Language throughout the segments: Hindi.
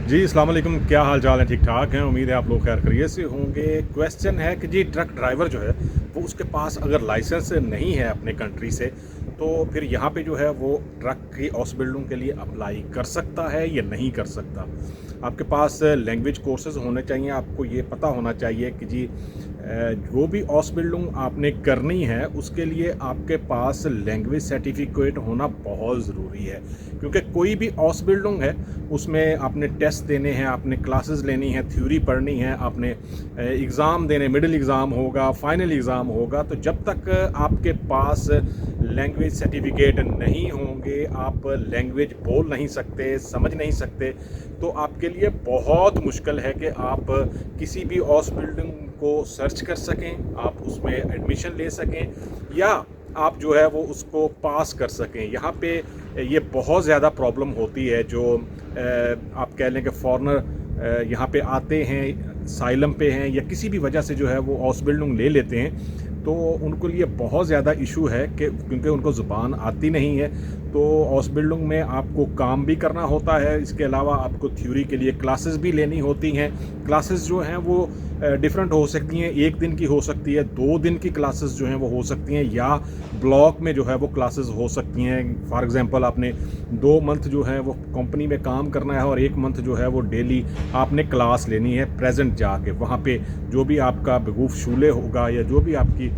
जी, अस्सलाम वालेकुम। क्या हाल चाल है? ठीक ठाक हैं। उम्मीद है आप लोग खैर खैरियत से होंगे। क्वेश्चन है कि जी ट्रक ड्राइवर जो है वो उसके पास अगर लाइसेंस नहीं है अपने कंट्री से, तो फिर यहाँ पे जो है वो ट्रक की ऑसबिल्डिंग के लिए अप्लाई कर सकता है या नहीं कर सकता। आपके पास लैंग्वेज कोर्सेज होने चाहिए। आपको ये पता होना चाहिए कि जी जो भी ऑसबिल्डिंग आपने करनी है उसके लिए आपके पास लैंग्वेज सर्टिफिकेट होना बहुत ज़रूरी है, क्योंकि कोई भी ऑसबिल्डिंग है उसमें आपने टेस्ट देने हैं, आपने क्लासेस लेनी है, थ्योरी पढ़नी है, आपने एग्ज़ाम देने, मिडिल एग्ज़ाम होगा, फाइनल एग्ज़ाम होगा। तो जब तक आपके पास लैंग्वेज सर्टिफिकेट नहीं होंगे, आप लैंग्वेज बोल नहीं सकते, समझ नहीं सकते, तो आपके लिए बहुत मुश्किल है कि आप किसी भी हॉस्पिटल को सर्च कर सकें, आप उसमें एडमिशन ले सकें, या आप जो है वो उसको पास कर सकें। यहाँ पे ये बहुत ज़्यादा प्रॉब्लम होती है। जो आप कह लें कि फॉरेनर यहाँ पे आते हैं, साइलम पे हैं, या किसी भी वजह से जो है वो हॉस्पिटल ले लेते हैं, तो उनको लिए बहुत ज़्यादा इशू है कि क्योंकि उनको ज़ुबान आती नहीं है। तो हॉस्पिटल में आपको काम भी करना होता है, इसके अलावा आपको थ्योरी के लिए क्लासेस भी लेनी होती हैं। क्लासेस जो हैं वो डिफरेंट हो सकती हैं, एक दिन की हो सकती है, 2 दिन की क्लासेस जो हैं वो हो सकती हैं, या ब्लॉक में जो है वो क्लासेस हो सकती हैं। फॉर एग्जांपल आपने 2 मंथ जो है वो कंपनी में काम करना है और 1 मंथ जो है वो डेली आपने क्लास लेनी है प्रेजेंट जाके। वहाँ पे जो भी आपका बेवकूफ़ शूले होगा या जो भी आपकी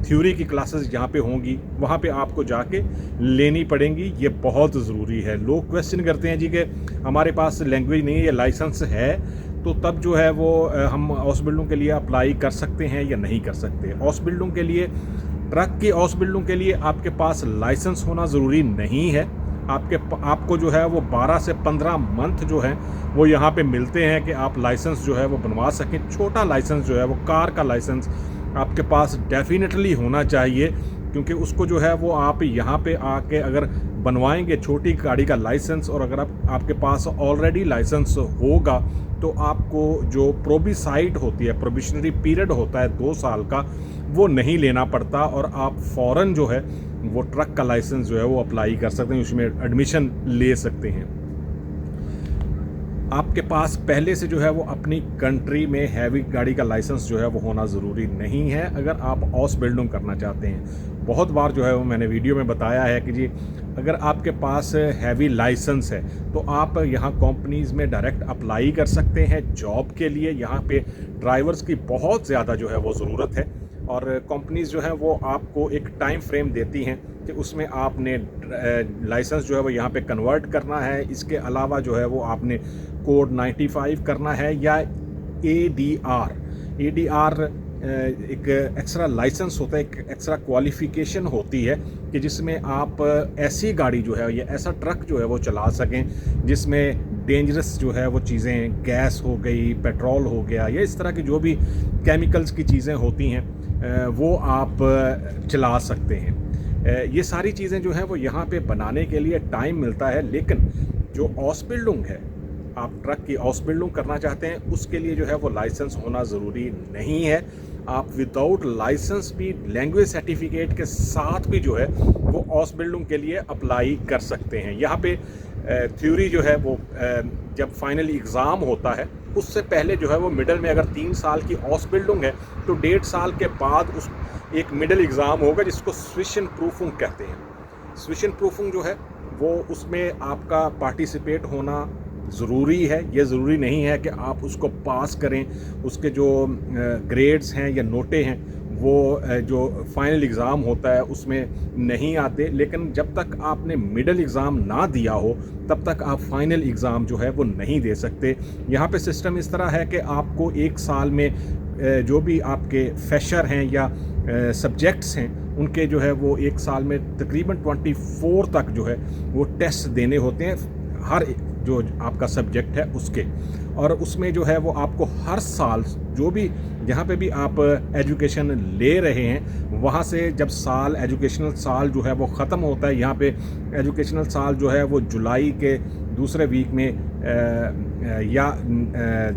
थ्योरी की क्लासेस जहाँ पे होंगी वहाँ पे आपको जाके लेनी पड़ेंगी। ये बहुत ज़रूरी है। लोग क्वेश्चन करते हैं जी कि हमारे पास लैंग्वेज नहीं है या लाइसेंस है, तो तब जो है वो हम हॉस्पिटलों के लिए अप्लाई कर सकते हैं या नहीं कर सकते। हॉस्पिटलों के लिए, ट्रक की हॉस्पिटलों के लिए आपके पास लाइसेंस होना ज़रूरी नहीं है। आपको जो है वो 12 से 15 मंथ जो है वो यहाँ पे मिलते हैं कि आप लाइसेंस जो है वो बनवा सकें। छोटा लाइसेंस जो है वो कार का लाइसेंस आपके पास डेफिनेटली होना चाहिए, क्योंकि उसको जो है वो आप यहाँ पे आके अगर बनवाएंगे छोटी गाड़ी का लाइसेंस, और अगर आपके पास ऑलरेडी लाइसेंस होगा, तो आपको जो प्रोबिसाइट होती है, प्रोबिशनरी पीरियड होता है 2 साल का, वो नहीं लेना पड़ता, और आप फ़ौरन जो है वो ट्रक का लाइसेंस जो है वो अप्लाई कर सकते हैं, उसमें एडमिशन ले सकते हैं। आपके पास पहले से जो है वो अपनी कंट्री में हैवी गाड़ी का लाइसेंस जो है वो होना ज़रूरी नहीं है अगर आप हाउस बिल्डिंग करना चाहते हैं। बहुत बार जो है वो मैंने वीडियो में बताया है कि जी अगर आपके पास हैवी लाइसेंस है तो आप यहाँ कंपनीज़ में डायरेक्ट अप्लाई कर सकते हैं जॉब के लिए। यहाँ पे ड्राइवर्स की बहुत ज़्यादा जो है वो ज़रूरत है, और कंपनीज़ जो हैं वो आपको एक टाइम फ्रेम देती हैं कि उसमें आपने लाइसेंस जो है वो यहाँ पे कन्वर्ट करना है। इसके अलावा जो है वो आपने कोड 95 करना है, या ADR एक एक्स्ट्रा लाइसेंस होता है, एक एक्स्ट्रा क्वालिफ़िकेशन होती है कि जिसमें आप ऐसी गाड़ी जो है या ऐसा ट्रक जो है वो चला सकें जिसमें डेंजरस जो है वो चीज़ें, गैस हो गई, पेट्रोल हो गया, या इस तरह की जो भी केमिकल्स की चीज़ें होती हैं वो आप चला सकते हैं। ये सारी चीज़ें जो हैं वो यहाँ पे बनाने के लिए टाइम मिलता है, लेकिन जो हॉस्पिटलिंग है, आप ट्रक की हॉस्पिटलिंग करना चाहते हैं उसके लिए जो है वो लाइसेंस होना ज़रूरी नहीं है। आप विदाउट लाइसेंस भी लैंग्वेज सर्टिफिकेट के साथ भी जो है वो हॉस्पिटलिंग के लिए अप्लाई कर सकते हैं। यहाँ पे थ्योरी जो है वो जब फाइनल एग्ज़ाम होता है उससे पहले जो है वो मिडल में अगर 3 साल की हॉस्पिटलिंग है तो 1.5 साल के बाद उस एक मिडल एग्ज़ाम होगा जिसको स्विशन प्रूफिंग कहते हैं। स्विशन प्रूफिंग जो है वो उसमें आपका पार्टिसिपेट होना ज़रूरी है। ये ज़रूरी नहीं है कि आप उसको पास करें, उसके जो ग्रेड्स हैं या नोटे हैं वो जो फाइनल एग्ज़ाम होता है उसमें नहीं आते, लेकिन जब तक आपने मिडल एग्ज़ाम ना दिया हो तब तक आप फाइनल एग्ज़ाम जो है वो नहीं दे सकते। यहाँ पे सिस्टम इस तरह है कि आपको 1 साल में जो भी आपके फ्रेशर हैं या सब्जेक्ट्स हैं उनके जो है वो 1 साल में तकरीबन 24 तक जो है वो टेस्ट देने होते हैं, हर जो आपका सब्जेक्ट है उसके। और उसमें जो है वो आपको हर साल जो भी जहाँ पे भी आप एजुकेशन ले रहे हैं वहाँ से जब साल एजुकेशनल साल जो है वो ख़त्म होता है, यहाँ पे एजुकेशनल साल जो है वो जुलाई के दूसरे वीक में या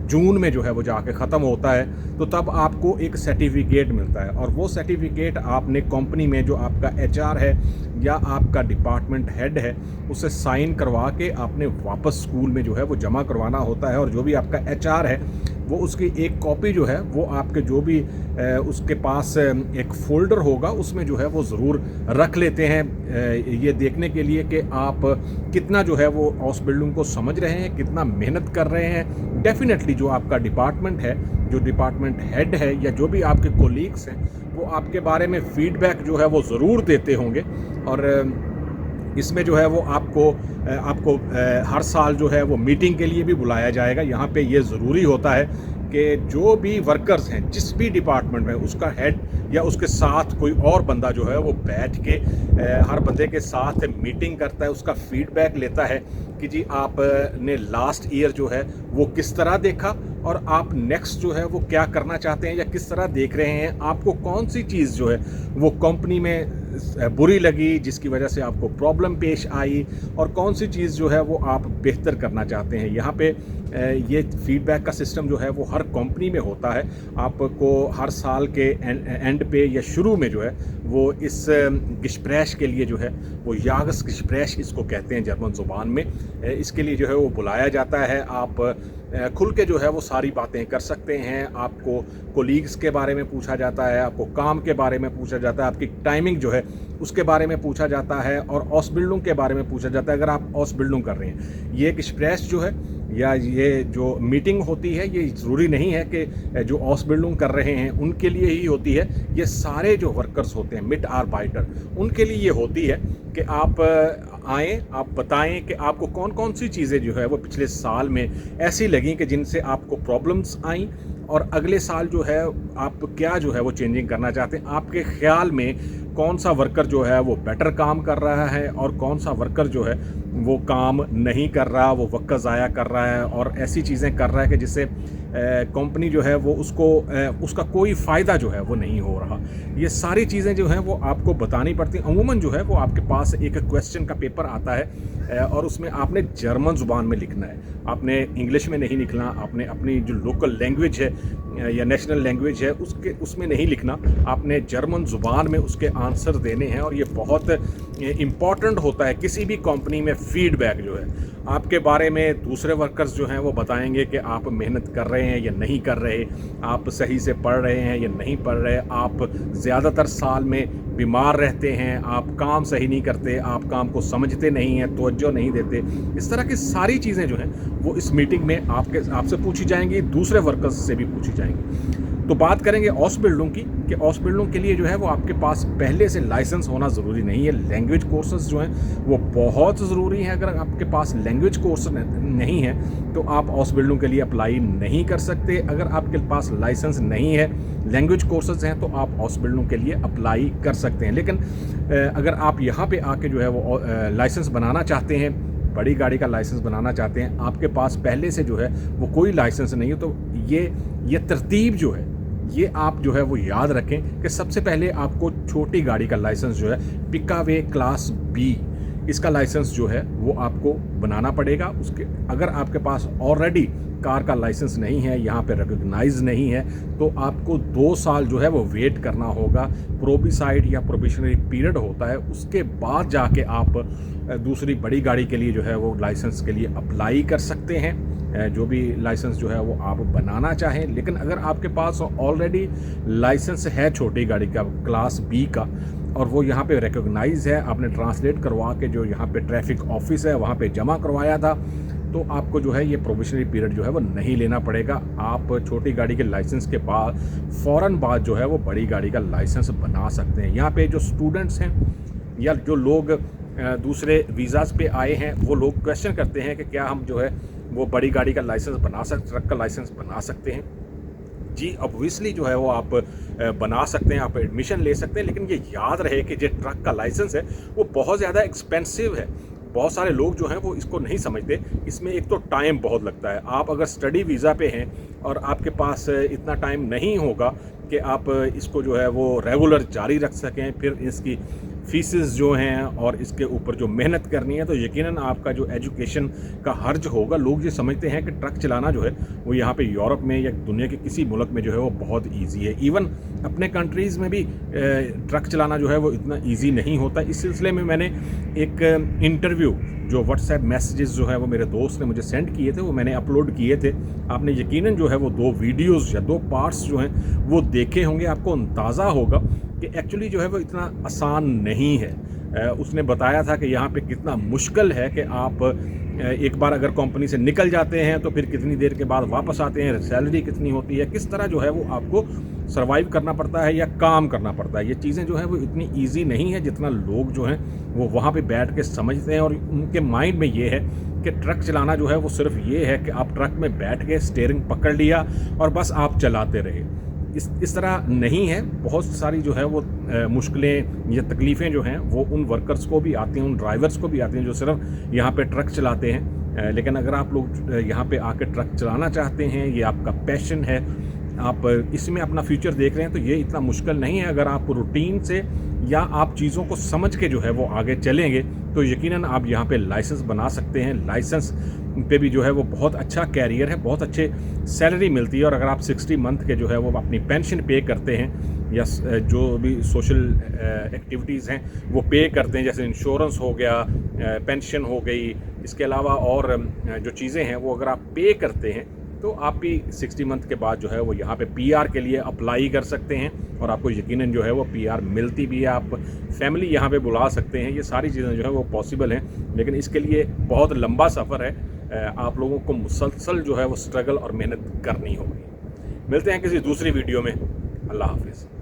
जून में जो है वो जाके ख़त्म होता है, तो तब आपको एक सर्टिफिकेट मिलता है, और वो सर्टिफिकेट आपने कंपनी में जो आपका HR है या आपका डिपार्टमेंट हेड है उससे साइन करवा के आपने वापस स्कूल में जो है वो जमा करवाना होता है, और जो भी आपका एचआर है वो उसकी एक कॉपी जो है वो आपके जो भी उसके पास एक फ़ोल्डर होगा उसमें जो है वो ज़रूर रख लेते हैं, ये देखने के लिए कि आप कितना जो है वो हाउस बिल्डिंग को समझ रहे हैं, कितना मेहनत कर रहे हैं। डेफिनेटली जो आपका डिपार्टमेंट है, जो डिपार्टमेंट हेड है, या जो भी आपके कोलीग्स हैं, वो आपके बारे में फ़ीडबैक जो है वो ज़रूर देते होंगे। और इसमें जो है वो आपको हर साल जो है वो मीटिंग के लिए भी बुलाया जाएगा। यहाँ पे ये ज़रूरी होता है कि जो भी वर्कर्स हैं जिस भी डिपार्टमेंट में, उसका हेड या उसके साथ कोई और बंदा जो है वो बैठ के हर बंदे के साथ मीटिंग करता है, उसका फीडबैक लेता है कि जी आपने लास्ट ईयर जो है वो किस तरह देखा, और आप नेक्स्ट जो है वो क्या करना चाहते हैं या किस तरह देख रहे हैं। आपको कौन सी चीज़ जो है वो कंपनी में बुरी लगी जिसकी वजह से आपको प्रॉब्लम पेश आई, और कौन सी चीज़ जो है वो आप बेहतर करना चाहते हैं। यहाँ पे ये फीडबैक का सिस्टम जो है वो हर कंपनी में होता है। आपको हर साल के एंड पे या शुरू में जो है वो इस गिस्प्रेश के लिए जो है वो यागस गिस्प्रेश इसको कहते हैं जर्मन ज़ुबान में, इसके लिए जो है वो बुलाया जाता है। आप खुल के जो है वो सारी बातें कर सकते हैं। आपको कोलीग्स के बारे में पूछा जाता है, आपको काम के बारे में पूछा जाता है, आपकी टाइमिंग जो है उसके बारे में पूछा जाता है, और ऑस बिल्डिंग के बारे में पूछा जाता है अगर आप ऑस बिल्डिंग कर रहे हैं। ये एक एक्सप्रेस जो है या ये जो मीटिंग होती है ये ज़रूरी नहीं है कि जो ऑस बिल्डिंग कर रहे हैं उनके लिए ही होती है। ये सारे जो वर्कर्स होते हैं मिट आर्बाइटर, उनके लिए ये होती है कि आप आएँ, आप बताएं कि आपको कौन कौन सी चीज़ें जो है वो पिछले साल में ऐसी लगी कि जिनसे आपको प्रॉब्लम्स आई, और अगले साल जो है आप क्या जो है वो चेंजिंग करना चाहते हैं। आपके ख्याल में कौन सा वर्कर जो है वो बेटर काम कर रहा है और कौन सा वर्कर जो है वो काम नहीं कर रहा, वो वक्त ज़ाया कर रहा है और ऐसी चीज़ें कर रहा है कि जिससे कंपनी जो है वो उसका कोई फ़ायदा जो है वो नहीं हो रहा। ये सारी चीज़ें जो हैं वो आपको बतानी पड़ती हैं। अमूमन जो है वो आपके पास एक क्वेश्चन का पेपर आता है और उसमें आपने जर्मन ज़ुबान में लिखना है, आपने इंग्लिश में नहीं लिखना, आपने अपनी जो लोकल लैंग्वेज है या नेशनल लैंग्वेज है उसमें नहीं लिखना, आपने जर्मन ज़ुबान में उसके आंसर देने हैं। और ये बहुत इम्पॉर्टेंट होता है किसी भी कंपनी में। फीडबैक जो है आपके बारे में दूसरे वर्कर्स जो हैं वो बताएंगे कि आप मेहनत कर रहे हैं या नहीं कर रहे, आप सही से पढ़ रहे हैं या नहीं पढ़ रहे, आप ज़्यादातर साल में बीमार रहते हैं, आप काम सही नहीं करते, आप काम को समझते नहीं हैं, तवज्जो नहीं देते। इस तरह की सारी चीज़ें जो हैं वो इस मीटिंग में आपसे पूछी जाएंगी, दूसरे वर्कर्स से भी पूछी जाएंगी। तो बात करेंगे ऑस बिल्डिंग की कि ऑस बिल्डिंग के लिए जो है वो आपके पास पहले से लाइसेंस होना ज़रूरी नहीं है। लैंग्वेज कोर्सेज जो हैं वो बहुत ज़रूरी हैं। अगर आपके पास लैंग्वेज कोर्स नहीं है तो आप ऑस बिल्डिंग के लिए अप्लाई नहीं कर सकते। अगर आपके पास लाइसेंस नहीं है, लैंग्वेज कोर्सेज हैं, तो आप ऑस बिल्डिंग के लिए अप्लाई कर सकते हैं। लेकिन अगर आप यहाँ पे आके जो है वो लाइसेंस बनाना चाहते हैं, बड़ी गाड़ी का लाइसेंस बनाना चाहते हैं, आपके पास पहले से जो है वो कोई लाइसेंस नहीं है, तो ये तरतीब जो है ये आप जो है वो याद रखें कि सबसे पहले आपको छोटी गाड़ी का लाइसेंस जो है पिकावे क्लास बी, इसका लाइसेंस जो है वो आपको बनाना पड़ेगा। उसके अगर आपके पास ऑलरेडी कार का लाइसेंस नहीं है, यहाँ पे रिकॉग्नाइज नहीं है, तो आपको 2 साल जो है वो वेट करना होगा। प्रोबिसाइड या प्रोबेशनरी पीरियड होता है, उसके बाद जाके आप दूसरी बड़ी गाड़ी के लिए जो है वो लाइसेंस के लिए अप्लाई कर सकते हैं, जो भी लाइसेंस जो है वो आप बनाना चाहें। लेकिन अगर आपके पास ऑलरेडी लाइसेंस है छोटी गाड़ी का क्लास बी का और वो यहाँ पे रिकॉग्नाइज है, आपने ट्रांसलेट करवा के जो यहाँ पे ट्रैफिक ऑफिस है वहाँ पे जमा करवाया था, तो आपको जो है ये प्रोबेशनरी पीरियड जो है वो नहीं लेना पड़ेगा। आप छोटी गाड़ी के लाइसेंस के बाद फ़ौरन बाद जो है वो बड़ी गाड़ी का लाइसेंस बना सकते हैं। यहाँ पे जो स्टूडेंट्स हैं या जो लोग दूसरे वीज़ाज़ पे आए हैं वो लोग क्वेश्चन करते हैं कि क्या हम जो है वो बड़ी गाड़ी का लाइसेंस ट्रक का लाइसेंस बना सकते हैं। जी ऑब्वियसली जो है वो आप बना सकते हैं, आप एडमिशन ले सकते हैं, लेकिन ये याद रहे कि जो ट्रक का लाइसेंस है वो बहुत ज़्यादा एक्सपेंसिव है। बहुत सारे लोग जो हैं वो इसको नहीं समझते। इसमें एक तो टाइम बहुत लगता है। आप अगर स्टडी वीज़ा पे हैं और आपके पास इतना टाइम नहीं होगा कि आप इसको जो है वो रेगुलर जारी रख सकें, फिर इसकी फीसेस जो हैं और इसके ऊपर जो मेहनत करनी है, तो यकीनन आपका जो एजुकेशन का खर्च होगा, लोग ये समझते हैं कि ट्रक चलाना जो है वो यहाँ पे यूरोप में या दुनिया के किसी मुल्क में जो है वो बहुत ईजी है। इवन अपने कंट्रीज़ में भी ट्रक चलाना जो है वो इतना ईजी नहीं होता। इस सिलसिले में मैंने एक इंटरव्यू जो व्हाट्सएप मैसेजेस जो है वो मेरे दोस्त ने मुझे सेंड किए थे, वो मैंने अपलोड किए थे। आपने यकीनन जो है वो 2 वीडियोज़ या 2 पार्ट्स जो हैं वो देखे होंगे। आपको अंदाज़ा होगा कि एक्चुअली जो है वो इतना आसान नहीं है। उसने बताया था कि यहाँ पे कितना मुश्किल है कि आप एक बार अगर कंपनी से निकल जाते हैं तो फिर कितनी देर के बाद वापस आते हैं, सैलरी कितनी होती है, किस तरह जो है वो आपको सर्वाइव करना पड़ता है या काम करना पड़ता है। ये चीज़ें जो है वो इतनी ईजी नहीं है जितना लोग जो हैं वो वहाँ पे बैठ के समझते हैं, और उनके माइंड में ये है कि ट्रक चलाना जो है वो सिर्फ ये है कि आप ट्रक में बैठ के स्टीयरिंग पकड़ लिया और बस आप चलाते रहे। इस तरह नहीं है। बहुत सारी जो है वो मुश्किलें या तकलीफ़ें जो हैं वो उन वर्कर्स को भी आती हैं, उन ड्राइवर्स को भी आती हैं जो सिर्फ यहाँ पे ट्रक चलाते हैं। लेकिन अगर आप लोग यहाँ पे आके ट्रक चलाना चाहते हैं, ये आपका पैशन है, आप इसमें अपना फ्यूचर देख रहे हैं, तो ये इतना मुश्किल नहीं है। अगर आप रूटीन से या आप चीज़ों को समझ के जो है वो आगे चलेंगे तो यकीनन आप यहाँ पे लाइसेंस बना सकते हैं। लाइसेंस पे भी जो है वो बहुत अच्छा कैरियर है, बहुत अच्छे सैलरी मिलती है। और अगर आप 60 मंथ के जो है वो अपनी पेंशन पे करते हैं या जो भी सोशल एक्टिविटीज़ हैं वो पे करते हैं, जैसे इंश्योरेंस हो गया, पेंशन हो गई, इसके अलावा और जो चीज़ें हैं वो अगर आप पे करते हैं तो आप भी 60 मंथ के बाद जो है वो यहाँ पे पीआर के लिए अप्लाई कर सकते हैं, और आपको यकीनन जो है वो पीआर मिलती भी है। आप फैमिली यहाँ पे बुला सकते हैं। ये सारी चीज़ें जो है वो पॉसिबल हैं, लेकिन इसके लिए बहुत लंबा सफ़र है। आप लोगों को मुसलसल जो है वो स्ट्रगल और मेहनत करनी होगी। मिलते हैं किसी दूसरी वीडियो में। अल्लाह हाफिज़।